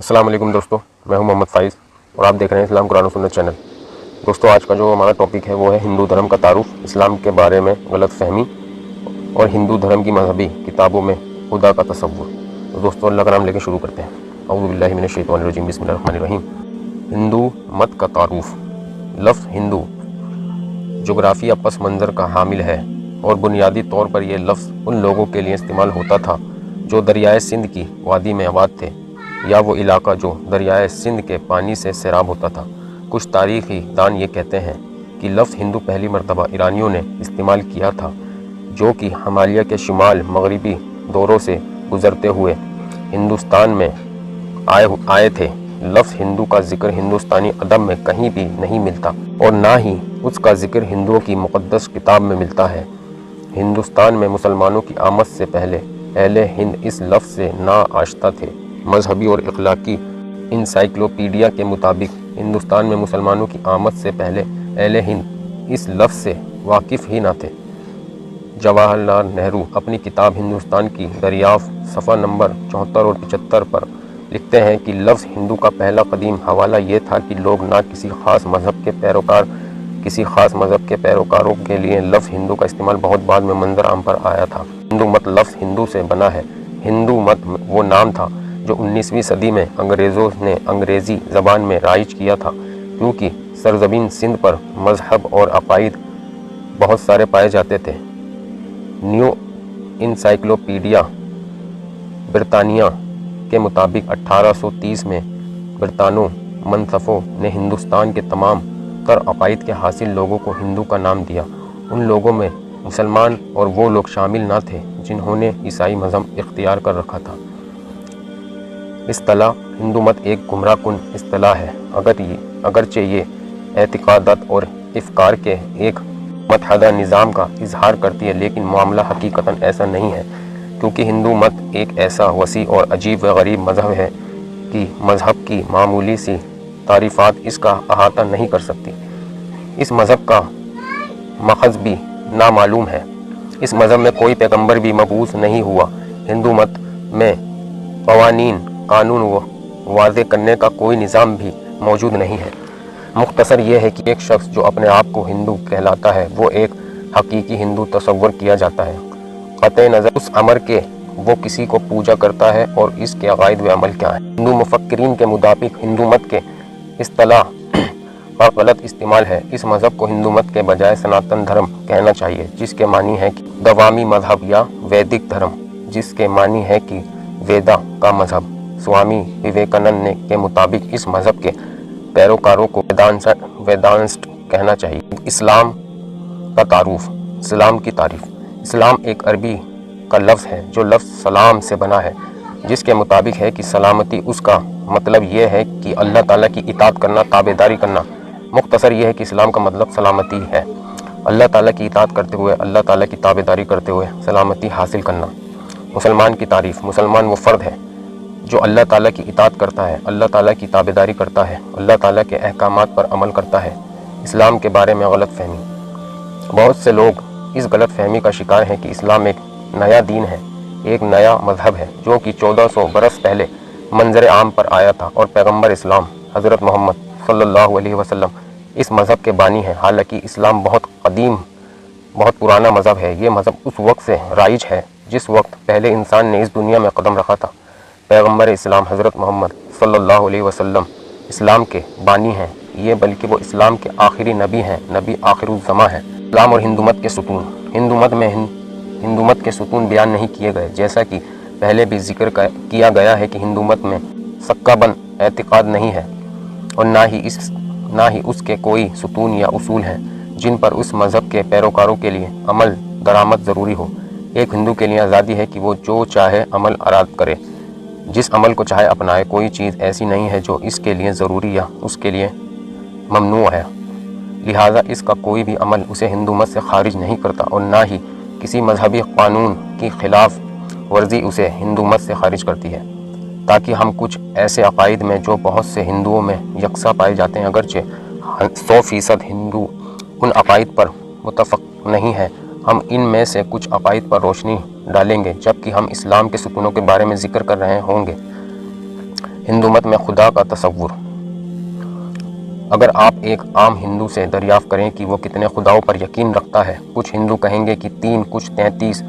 السلام علیکم دوستو، میں ہوں محمد فائز اور آپ دیکھ رہے ہیں اسلام قرآن و سنت چینل۔ دوستو، آج کا جو ہمارا ٹاپک ہے وہ ہے ہندو دھرم کا تعارف، اسلام کے بارے میں غلط فہمی اور ہندو دھرم کی مذہبی کتابوں میں خدا کا تصور۔ تو دوستو، اللہ کا نام لے کے شروع کرتے ہیں۔ اعوذ باللہ من الشیطان الرجیم، بسم اللہ الرحمن الرحیم۔ ہندو مت کا تعارف۔ لفظ ہندو جغرافیہ پس منظر کا حامل ہے اور بنیادی طور پر یہ لفظ ان لوگوں کے لیے استعمال ہوتا تھا جو دریائے سندھ کی وادی میں آباد تھے، یا وہ علاقہ جو دریائے سندھ کے پانی سے سیراب ہوتا تھا۔ کچھ تاریخی دان یہ کہتے ہیں کہ لفظ ہندو پہلی مرتبہ ایرانیوں نے استعمال کیا تھا، جو کہ ہمالیہ کے شمال مغربی دوروں سے گزرتے ہوئے ہندوستان میں آئے تھے۔ لفظ ہندو کا ذکر ہندوستانی ادب میں کہیں بھی نہیں ملتا اور نہ ہی اس کا ذکر ہندوؤں کی مقدس کتاب میں ملتا ہے۔ ہندوستان میں مسلمانوں کی آمد سے پہلے اہل ہند اس لفظ سے ناآشنا تھے۔ مذہبی اور اخلاقی انسائکلوپیڈیا کے مطابق ہندوستان میں مسلمانوں کی آمد سے پہلے اہل ہند اس لفظ سے واقف ہی نہ تھے۔ جواہر لال نہرو اپنی کتاب ہندوستان کی دریافت صفحہ نمبر 74 اور 75 پر لکھتے ہیں کہ لفظ ہندو کا پہلا قدیم حوالہ یہ تھا کہ لوگ نہ کسی خاص مذہب کے پیروکاروں کے لیے لفظ ہندو کا استعمال بہت بعد میں منظر عام پر آیا تھا۔ ہندو مت لفظ ہندو سے بنا ہے۔ ہندو مت وہ نام تھا جو 19ویں صدی میں انگریزوں نے انگریزی زبان میں رائج کیا تھا، کیونکہ سرزمین سندھ پر مذہب اور عقائد بہت سارے پائے جاتے تھے۔ نیو انسائکلوپیڈیا برطانیہ کے مطابق 1830 میں برطانوی منصفوں نے ہندوستان کے تمام تر عقائد کے حاصل لوگوں کو ہندو کا نام دیا۔ ان لوگوں میں مسلمان اور وہ لوگ شامل نہ تھے جنہوں نے عیسائی مذہب اختیار کر رکھا تھا۔ اصطلاح ہندو مت ایک گمراہ کن اصطلاح ہے، اگرچہ یہ اعتقادات اور افکار کے ایک متحدہ نظام کا اظہار کرتی ہے، لیکن معاملہ حقیقتاً ایسا نہیں ہے، کیونکہ ہندو مت ایک ایسا وسیع اور عجیب و غریب مذہب ہے کہ مذہب کی معمولی سی تعریفات اس کا احاطہ نہیں کر سکتی۔ اس مذہب کا ماخذ بھی نامعلوم ہے۔ اس مذہب میں کوئی پیغمبر بھی مبعوث نہیں ہوا۔ ہندو مت میں قانون واضح کرنے کا کوئی نظام بھی موجود نہیں ہے۔ مختصر یہ ہے کہ ایک شخص جو اپنے آپ کو ہندو کہلاتا ہے، وہ ایک حقیقی ہندو تصور کیا جاتا ہے، قطع نظر اس امر کے وہ کسی کو پوجا کرتا ہے اور اس کے عقائد و عمل کیا ہے۔ ہندو مفکرین کے مطابق ہندو مت کے اصطلاح کا غلط استعمال ہے۔ اس مذہب کو ہندو مت کے بجائے سناتن دھرم کہنا چاہیے، جس کے معنی ہے کہ دوامی مذہب، یا ویدک دھرم، جس کے معنی ہے کہ ویدا کا مذہب۔ سوامی وویکانند کے مطابق اس مذہب کے پیروکاروں کو ویدانسٹ کہنا چاہیے۔ اسلام کا تعارف۔ اسلام کی تعریف۔ اسلام ایک عربی کا لفظ ہے جو لفظ سلام سے بنا ہے، جس کے مطابق ہے کہ سلامتی۔ اس کا مطلب یہ ہے کہ اللہ تعالیٰ کی اطاعت کرنا، تابعداری کرنا۔ مختصر یہ ہے کہ اسلام کا مطلب سلامتی ہے، اللہ تعالیٰ کی اطاعت کرتے ہوئے، اللہ تعالیٰ کی تابعداری کرتے ہوئے سلامتی حاصل کرنا۔ مسلمان کی تعریف۔ مسلمان وہ فرد ہے جو اللہ تعالیٰ کی اطاعت کرتا ہے، اللہ تعالیٰ کی تابعداری کرتا ہے، اللہ تعالیٰ کے احکامات پر عمل کرتا ہے۔ اسلام کے بارے میں غلط فہمی۔ بہت سے لوگ اس غلط فہمی کا شکار ہیں کہ اسلام ایک نیا دین ہے، ایک نیا مذہب ہے جو کہ 1400 برس پہلے منظر عام پر آیا تھا، اور پیغمبر اسلام حضرت محمد صلی اللہ علیہ وسلم اس مذہب کے بانی ہیں۔ حالانکہ اسلام بہت قدیم، بہت پرانا مذہب ہے۔ یہ مذہب اس وقت سے رائج ہے جس وقت پہلے انسان نے اس دنیا میں قدم رکھا تھا۔ پیغمبر اسلام حضرت محمد صلی اللہ علیہ وسلم اسلام کے بانی ہیں، یہ بلکہ وہ اسلام کے آخری نبی ہیں، نبی آخر الزماں ہیں۔ اسلام اور ہندو مت کے ستون۔ ہندو مت کے ستون بیان نہیں کیے گئے، جیسا کہ پہلے بھی ذکر کیا گیا ہے کہ ہندو مت میں سکہ بند اعتقاد نہیں ہے، اور نہ ہی اس کے کوئی ستون یا اصول ہیں جن پر اس مذہب کے پیروکاروں کے لیے عمل درآمد ضروری ہو۔ ایک ہندو کے لیے آزادی ہے کہ وہ جو چاہے عمل اراد کرے، جس عمل کو چاہے اپنائے۔ کوئی چیز ایسی نہیں ہے جو اس کے لیے ضروری یا اس کے لیے ممنوع ہے، لہٰذا اس کا کوئی بھی عمل اسے ہندو مت سے خارج نہیں کرتا، اور نہ ہی کسی مذہبی قانون کی خلاف ورزی اسے ہندو مت سے خارج کرتی ہے۔ تاکہ ہم کچھ ایسے عقائد میں جو بہت سے ہندوؤں میں یکساں پائے جاتے ہیں، اگرچہ 100% ہندو ان عقائد پر متفق نہیں ہیں، ہم ان میں سے کچھ عقائد پر روشنی ڈالیں گے، جبکہ ہم اسلام کے ستونوں کے بارے میں ذکر کر رہے ہوں گے۔ ہندو مت میں خدا کا تصور۔ اگر آپ ایک عام ہندو سے دریافت کریں کہ وہ کتنے خداؤں پر یقین رکھتا ہے، کچھ ہندو کہیں گے کہ 3، کچھ 33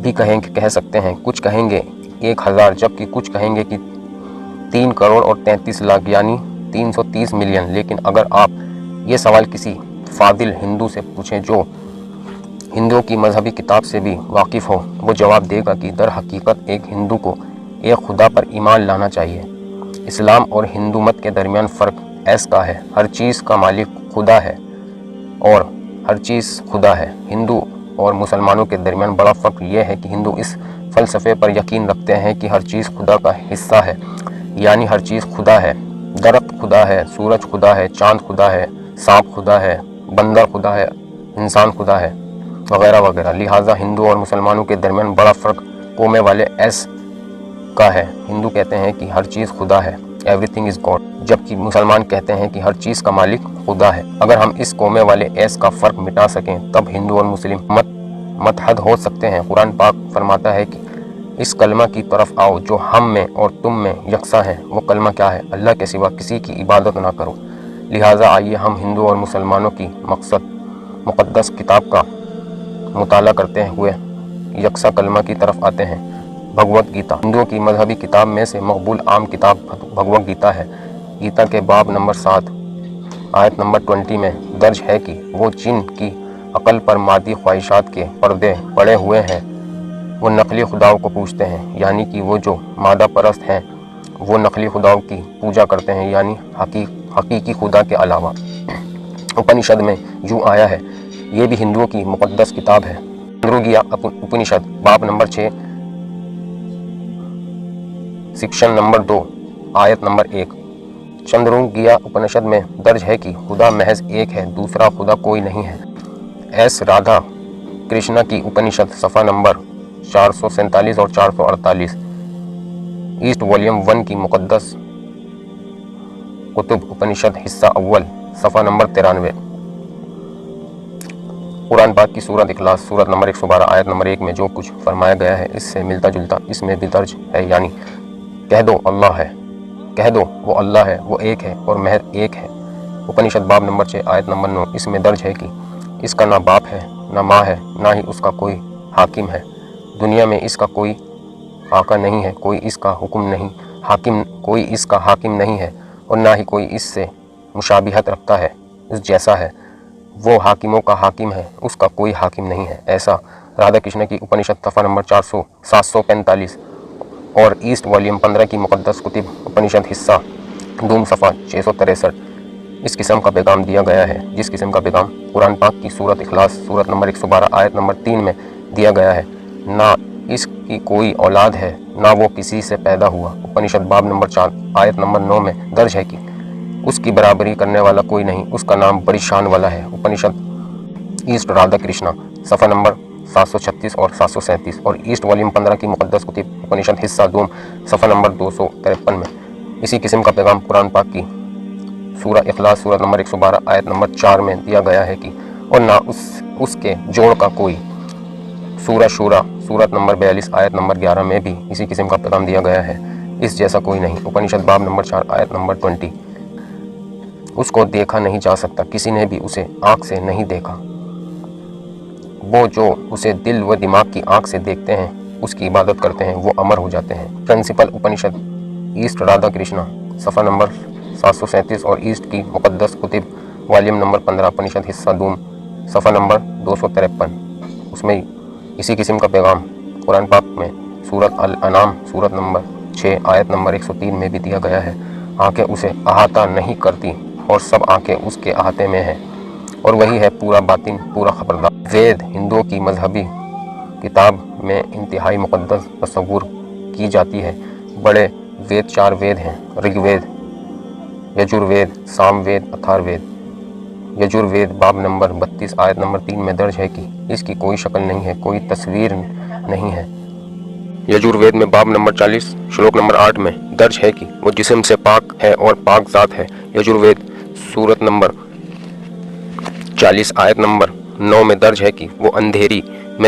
بھی کہہ سکتے ہیں، کچھ کہیں گے 1000، جبکہ کچھ کہیں گے کہ 3 کروڑ اور 33 لاکھ یعنی 330 ملین۔ لیکن اگر آپ یہ سوال کسی فاضل ہندو سے پوچھیں جو ہندوؤں کی مذہبی کتاب سے بھی واقف ہو، وہ جواب دے گا کہ در حقیقت ایک ہندو کو ایک خدا پر ایمان لانا چاہیے۔ اسلام اور ہندو مت کے درمیان فرق اس کا ہے، ہر چیز کا مالک خدا ہے اور ہر چیز خدا ہے۔ ہندو اور مسلمانوں کے درمیان بڑا فرق یہ ہے کہ ہندو اس فلسفے پر یقین رکھتے ہیں کہ ہر چیز خدا کا حصہ ہے، یعنی ہر چیز خدا ہے، درخت خدا ہے، سورج خدا ہے، چاند خدا ہے، سانپ خدا ہے، بندر خدا ہے، انسان خدا ہے، وغیرہ وغیرہ۔ لہٰذا ہندو اور مسلمانوں کے درمیان بڑا فرق قومے والے ایس کا ہے۔ ہندو کہتے ہیں کہ ہر چیز خدا ہے، ایوری تھنگ از گاڈ، جبکہ مسلمان کہتے ہیں کہ ہر چیز کا مالک خدا ہے۔ اگر ہم اس قومے والے ایس کا فرق مٹا سکیں تب ہندو اور مسلم متحد ہو سکتے ہیں۔ قرآن پاک فرماتا ہے کہ اس کلمہ کی طرف آؤ جو ہم میں اور تم میں یکساں ہے۔ وہ کلمہ کیا ہے؟ اللہ کے سوا کسی کی عبادت نہ کرو۔ لہٰذا آئیے ہم ہندو اور مسلمانوں کی مقدس کتاب کا مطالعہ کرتے ہوئے یکساں کلمہ کی طرف آتے ہیں۔ بھگوت گیتا ہندوؤں کی مذہبی کتاب میں سے مقبول عام کتاب بھگوت گیتا ہے۔ گیتا کے باب نمبر 7 آیت نمبر 20 میں درج ہے کہ وہ جن کی عقل پر مادی خواہشات کے پردے پڑے ہوئے ہیں وہ نقلی خداؤں کو پوجتے ہیں، یعنی کہ وہ جو مادہ پرست ہیں وہ نقلی خداؤں کی پوجا کرتے ہیں، یعنی حقیقی خدا کے علاوہ۔ اپنشد میں یوں آیا ہے، یہ بھی ہندوؤں کی مقدس کتاب ہے۔ چندروگیا اپنشد باب نمبر 6 سیکشن نمبر 2 آیت نمبر 1۔ چندروگیا اپنشد میں درج ہے کہ خدا محض ایک ہے، دوسرا خدا کوئی نہیں ہے۔ ایس رادھا کرشنا کی اپنشد صفحہ نمبر 447 اور 448، ایسٹ والیوم 1 کی مقدس کتب اپنشد حصہ اول صفحہ نمبر 93۔ قرآن پاک کی سورت اخلاص سورت نمبر 112 آیت نمبر 1 میں جو کچھ فرمایا گیا ہے اس سے ملتا جلتا اس میں بھی درج ہے، یعنی کہہ دو اللہ ہے، کہہ دو وہ اللہ ہے، وہ ایک ہے اور محض ایک ہے۔ اپنشد باب نمبر 6 آیت نمبر 9، اس میں درج ہے کہ اس کا نہ باپ ہے، نہ ماں ہے، نہ ہی اس کا کوئی حاکم ہے۔ دنیا میں اس کا کوئی آقا نہیں ہے، کوئی اس کا کوئی اس کا حاکم نہیں ہے اور نہ ہی کوئی اس سے مشابہت رکھتا ہے، اس جیسا ہے۔ وہ حاکموں کا حاکم ہے، اس کا کوئی حاکم نہیں ہے۔ ایسا رادھا کرشنا کی اپنشد صفحہ نمبر 745 اور ایسٹ والیوم 15 کی مقدس کتب اپنشد حصہ دوم صفحہ 663 اس قسم کا پیغام دیا گیا ہے، جس قسم کا پیغام قرآن پاک کی سورت اخلاص سورت نمبر 112 آیت نمبر 3 میں دیا گیا ہے۔ نہ اس کی کوئی اولاد ہے، نہ وہ کسی سے پیدا ہوا۔ اپنشد باب نمبر 4 آیت نمبر 9 میں درج ہے کہ اس کی برابری کرنے والا کوئی نہیں، اس کا نام بڑی شان والا ہے۔ اپنشد ایسٹ رادھا کرشنا صفحہ نمبر 736 اور 737 اور ایسٹ والیوم 15 کی مقدس کتب اپنشد حصہ دوم صفحہ نمبر 253 میں اسی قسم کا پیغام قرآن پاک کی سورہ اخلاص سورت نمبر 112 آیت نمبر 4 میں دیا گیا ہے کہ اور نہ اس کے جوڑ کا کوئی۔ سورہ شورا سورت نمبر 42 آیت نمبر 11 میں بھی اسی قسم کا پیغام دیا گیا ہے، اس جیسا کوئی نہیں۔ اپنشد باب نمبر 4 آیت نمبر 20، اس کو دیکھا نہیں جا سکتا، کسی نے بھی اسے آنکھ سے نہیں دیکھا۔ وہ جو اسے دل و دماغ کی آنکھ سے دیکھتے ہیں، اس کی عبادت کرتے ہیں، وہ امر ہو جاتے ہیں۔ پرنسپل اپنشد ایسٹ رادھا کرشنا صفحہ نمبر 737 اور ایسٹ کی مقدس کتب والیوم نمبر 15 اپنشد حصہ دوم صفحہ نمبر 253، اس میں اسی قسم کا پیغام قرآن پاک میں سورت الانعام سورت نمبر 6 آیت نمبر 103 میں بھی دیا گیا ہے۔ آنکھیں اسے احاطہ نہیں کرتی اور سب آنکھیں اس کے احاطے میں ہیں، اور وہی ہے پورا باطن، پورا خبردار۔ وید ہندوؤں کی مذہبی کتاب میں انتہائی مقدس تصور کی جاتی ہے۔ بڑے وید 4 وید ہیں، رگ وید، یجروید، سام وید، اتھار وید۔ یجروید باب نمبر 32 آیت نمبر 3 میں درج ہے کہ اس کی کوئی شکل نہیں ہے، کوئی تصویر نہیں ہے۔ یجروید میں باب نمبر 40 شلوک نمبر 8 میں درج ہے کہ وہ جسم سے پاک ہے اور پاک ذات ہے۔ یجروید سورت نمبر 40 آیت نمبر 9 میں درج ہے کہ وہ اندھیریوں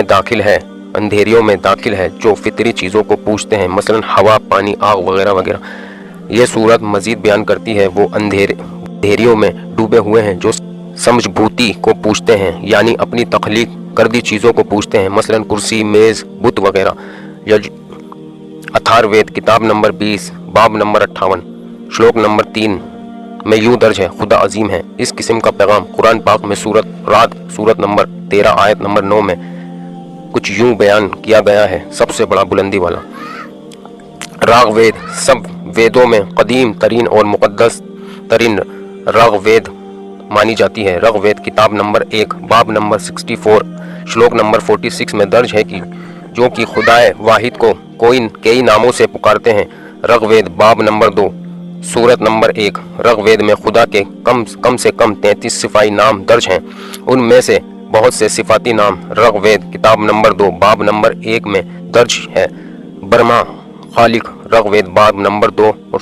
میں داخل ہے جو فطری چیزوں کو پوجتے ہیں، مثلا ہوا، پانی، آگ وغیرہ وغیرہ۔ یہ صورت مزید بیان کرتی ہے وہ اندھیریوں میں ڈوبے ہوئے ہیں جو سمجھبوتی کو پوچھتے ہیں، یعنی اپنی تخلیق کردی چیزوں کو پوچھتے ہیں، مثلا کرسی، میز، بت وغیرہ۔ اتھار وید کتاب نمبر 20 باب نمبر 58 شلوک نمبر 3 میں یوں درج ہے: خدا عظیم ہے۔ اس قسم کا پیغام قرآن پاک میں سورت رعد سورت نمبر 13 آیت نمبر 9 میں کچھ یوں بیان کیا گیا ہے: سب سے بڑا بلندی والا۔ راگ وید سب ویدوں میں قدیم ترین اور مقدس ترین رگ وید مانی جاتی ہے۔ رگ وید کتاب نمبر 1 باب نمبر 64 شلوک نمبر 46 میں درج ہے کہ جو کہ خدائے واحد کو کئی ناموں سے پکارتے ہیں۔ رگ وید باب نمبر 2 سورت نمبر 1 رگ وید میں خدا کے کم سے کم 33 صفائی نام درج ہیں، ان میں سے بہت سے صفاتی نام رگ وید کتاب نمبر 2 باب نمبر 1 میں درج ہے۔ برہما خالق رگ وید باب نمبر 2 اور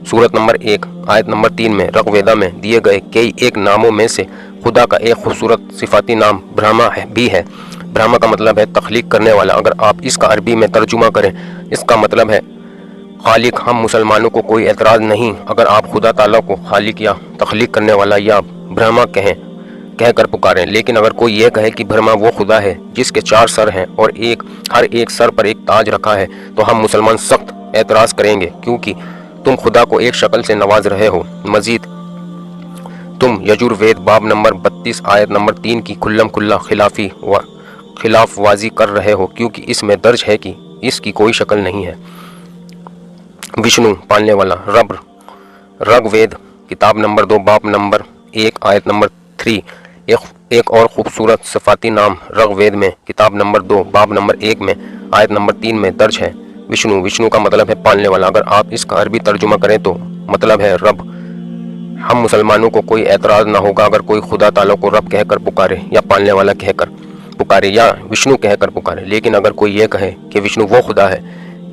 سورت نمبر 1 آیت نمبر 3 میں رگ ویدہ میں دیے گئے کئی ایک ناموں میں سے خدا کا ایک خوبصورت صفاتی نام برہما بھی ہے۔ برہما کا مطلب ہے تخلیق کرنے والا۔ اگر آپ اس کا عربی میں ترجمہ کریں، اس کا مطلب ہے خالق۔ ہم مسلمانوں کو کوئی اعتراض نہیں اگر آپ خدا تعالیٰ کو خالق یا تخلیق کرنے والا یا برہما کہہ کر پکاریں، لیکن اگر کوئی یہ کہے کہ برہما وہ خدا ہے جس کے 4 سر ہیں اور ہر ایک سر پر ایک تاج رکھا ہے، تو ہم مسلمان سخت اعتراض کریں گے، کیونکہ تم خدا کو ایک شکل سے نواز رہے ہو۔ مزید تم یجوروید باب نمبر 32 آیت نمبر 3 کی کھلم کھلا خلاف ورزی کر رہے ہو، کیونکہ اس میں درج ہے کہ اس کی کوئی شکل نہیں ہے۔ وشنو پالنے والا رگ وید کتاب نمبر 2 باب نمبر 1 آیت نمبر 3 ایک اور خوبصورت صفاتی نام رگ وید میں کتاب نمبر 2 باب نمبر 1 میں آیت نمبر 3 میں درج ہے۔ وشنو کا مطلب ہے پالنے والا۔ اگر آپ اس کا عربی ترجمہ کریں تو مطلب ہے رب۔ ہم مسلمانوں کو کوئی اعتراض نہ ہوگا اگر کوئی خدا تعالیٰ کو رب کہہ کر پکارے یا پالنے والا کہہ کر پکارے یا وشنو کہہ کر پکارے، لیکن اگر کوئی یہ کہے کہ وشنو وہ خدا ہے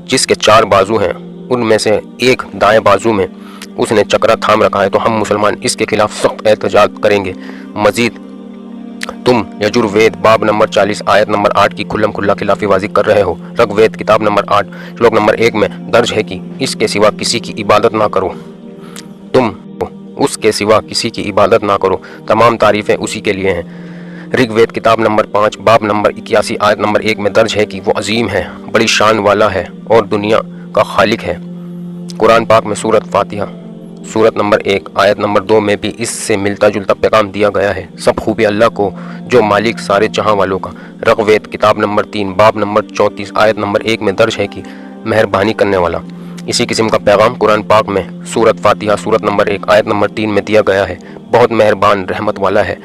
جس کے 4 بازو ہیں، ان میں سے ایک دائیں بازو میں اس نے چکرا تھام رکھا ہے، تو ہم مسلمان اس کے خلاف سخت احتجاج کریں گے۔ مزید تم یجوروید باب نمبر 40 آیت نمبر 8 کی کھلم کھلا خلاف ورزی کر رہے ہو۔ رگ وید کتاب نمبر 8 شلوک نمبر 1 میں درج ہے کہ اس کے سوا کسی کی عبادت نہ کرو، تم اس کے سوا کسی کی عبادت نہ کرو، تمام تعریفیں اسی کے لیے ہیں۔ رگ وید کتاب نمبر 5 باب نمبر 81 آیت نمبر 1 میں درج ہے کہ وہ عظیم ہے، بڑی شان والا ہے اور دنیا کا خالق ہے۔ قرآن پاک میں سورت فاتحہ سورت نمبر 1 آیت نمبر 2 میں بھی اس سے ملتا جلتا پیغام دیا گیا ہے: سب خوبی اللہ کو جو مالک سارے جہاں والوں کا۔ رگ وید کتاب نمبر 3 باب نمبر 34 آیت نمبر 1 میں درج ہے کہ مہربانی کرنے والا۔ اسی قسم کا پیغام قرآن پاک میں سورت فاتحہ سورت نمبر 1 آیت نمبر 3 میں دیا گیا ہے: بہت مہربان رحمت والا ہے۔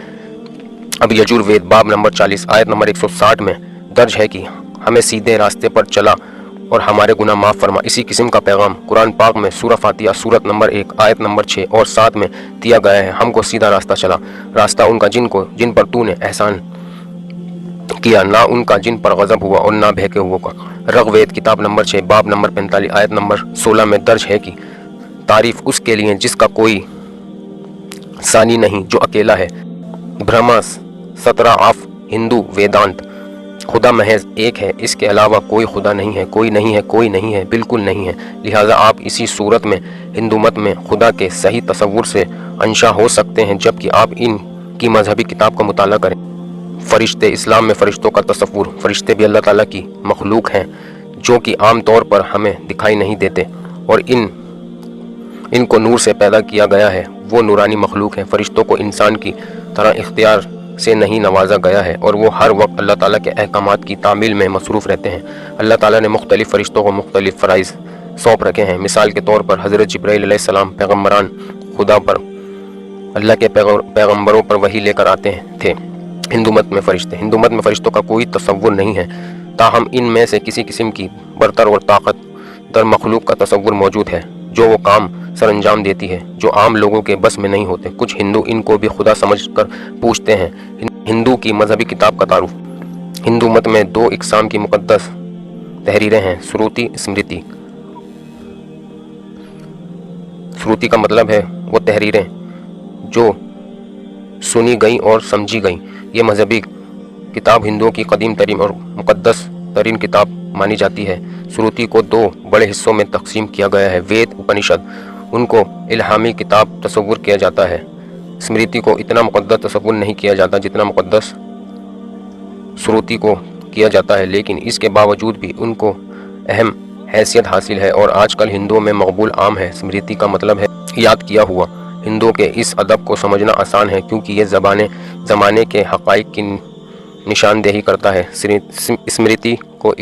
اب یجوروید باب نمبر 40 آیت نمبر 160 میں درج ہے کہ ہمیں سیدھے راستے پر چلا اور ہمارے گناہ معاف فرما۔ اسی قسم کا پیغام قرآن پاک میں سورہ فاتحہ سورت نمبر 1 آیت نمبر 6 اور 7 میں دیا گیا ہے: ہم کو سیدھا راستہ چلا، راستہ ان کا جن پر تو نے احسان کیا، نہ ان کا جن پر غضب ہوا اور نہ بہکے ہوئے کا۔ رگ وید کتاب نمبر 6 باب نمبر 45 آیت نمبر 16 میں درج ہے کہ تعریف اس کے لیے جس کا کوئی ثانی نہیں، جو اکیلا ہے۔ برہما سترہ آف ہندو ویدانت خدا محض ایک ہے، اس کے علاوہ کوئی خدا نہیں ہے، کوئی نہیں ہے، کوئی نہیں ہے، بالکل نہیں ہے۔ لہٰذا آپ اسی صورت میں ہندو مت میں خدا کے صحیح تصور سے انشا ہو سکتے ہیں، جبکہ آپ ان کی مذہبی کتاب کا مطالعہ کریں۔ فرشتے، اسلام میں فرشتوں کا تصور، فرشتے بھی اللہ تعالیٰ کی مخلوق ہیں جو کہ عام طور پر ہمیں دکھائی نہیں دیتے، اور ان کو نور سے پیدا کیا گیا ہے۔ وہ نورانی مخلوق ہیں۔ فرشتوں کو انسان کی طرح اختیار سے نہیں نوازا گیا ہے، اور وہ ہر وقت اللہ تعالیٰ کے احکامات کی تعمیل میں مصروف رہتے ہیں۔ اللہ تعالیٰ نے مختلف فرشتوں کو مختلف فرائض سونپ رکھے ہیں۔ مثال کے طور پر حضرت جبرائیل علیہ السلام پیغمبران خدا پر اللہ کے پیغمبروں پر وحی لے کر آتے تھے۔ ہندو مت میں فرشتوں کا کوئی تصور نہیں ہے، تاہم ان میں سے کسی قسم کی برتر اور طاقت در مخلوق کا تصور موجود ہے جو وہ کام سر انجام دیتی ہے جو عام لوگوں کے بس میں نہیں ہوتے۔ کچھ ہندو ان کو بھی خدا سمجھ کر پوچھتے ہیں۔ ہندو کی مذہبی کتاب کا تعارف۔ ہندو مت میں 2 اقسام کی مقدس تحریریں ہیں: سروتی، اسمرتی۔ سروتی کا مطلب ہے وہ تحریریں جو سنی گئیں اور سمجھی گئیں۔ یہ مذہبی کتاب ہندوؤں کی قدیم ترین اور مقدس ترین کتاب مانی جاتی ہے۔ سروتی کو 2 بڑے حصوں میں تقسیم کیا گیا ہے: وید، اپنشد۔ ان کو الہامی کتاب تصور کیا جاتا ہے۔ اسمرتی کو اتنا مقدس تصور نہیں کیا جاتا جتنا مقدس سروتی کو کیا جاتا ہے، لیکن اس کے باوجود بھی ان کو اہم حیثیت حاصل ہے اور آج کل ہندوؤں میں مقبول عام ہے۔ اسمرتی کا مطلب ہے یاد کیا ہوا۔ ہندوؤں کے اس ادب کو سمجھنا آسان ہے کیونکہ یہ زمانے کے حقائق کی نشاندہی کرتا ہے۔ اسمرتی کو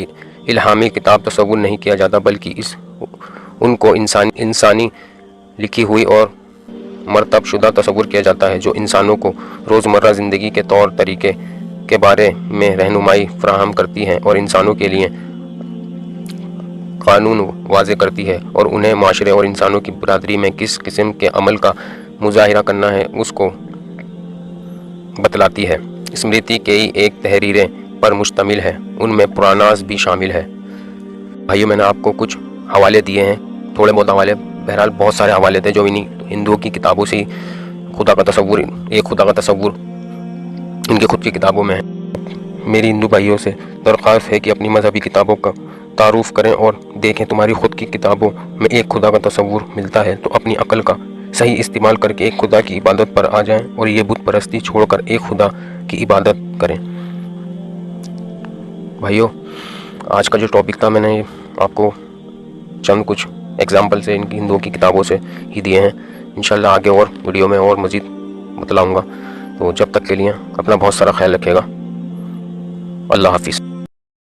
الہامی کتاب تصور نہیں کیا جاتا بلکہ ان کو انسانی لکھی ہوئی اور مرتب شدہ تصور کیا جاتا ہے جو انسانوں کو روزمرہ زندگی کے طور طریقے کے بارے میں رہنمائی فراہم کرتی ہیں اور انسانوں کے لیے قانون واضح کرتی ہے اور انہیں معاشرے اور انسانوں کی برادری میں کس قسم کے عمل کا مظاہرہ کرنا ہے اس کو بتلاتی ہے۔ اسمرتی کئی ایک تحریریں پر مشتمل ہے، ان میں پراناس بھی شامل ہے۔ بھائیو، میں نے آپ کو کچھ حوالے دیے ہیں، تھوڑے بہت حوالے، بہرحال بہت سارے حوالے تھے جو ہندوؤں کی کتابوں سے خدا کا تصور، ایک خدا کا تصور ان کی خود کی کتابوں میں ہے۔ میری ہندو بھائیوں سے درخواست ہے کہ اپنی مذہبی کتابوں کا تعارف کریں اور دیکھیں تمہاری خود کی کتابوں میں ایک خدا کا تصور ملتا ہے تو اپنی عقل کا صحیح استعمال کر کے ایک خدا کی عبادت پر آ جائیں اور یہ بت پرستی چھوڑ کر ایک خدا کی عبادت کریں۔ بھائیو، آج کا جو ٹاپک تھا میں نے آپ کو چند کچھ ایگزامپل سے ان کی ہندوؤں کی کتابوں سے ہی دیے ہیں۔ انشاءاللہ آگے اور ویڈیو میں اور مزید بتلاؤں گا، تو جب تک کے لیے اپنا بہت سارا خیال رکھے گا۔ اللہ حافظ۔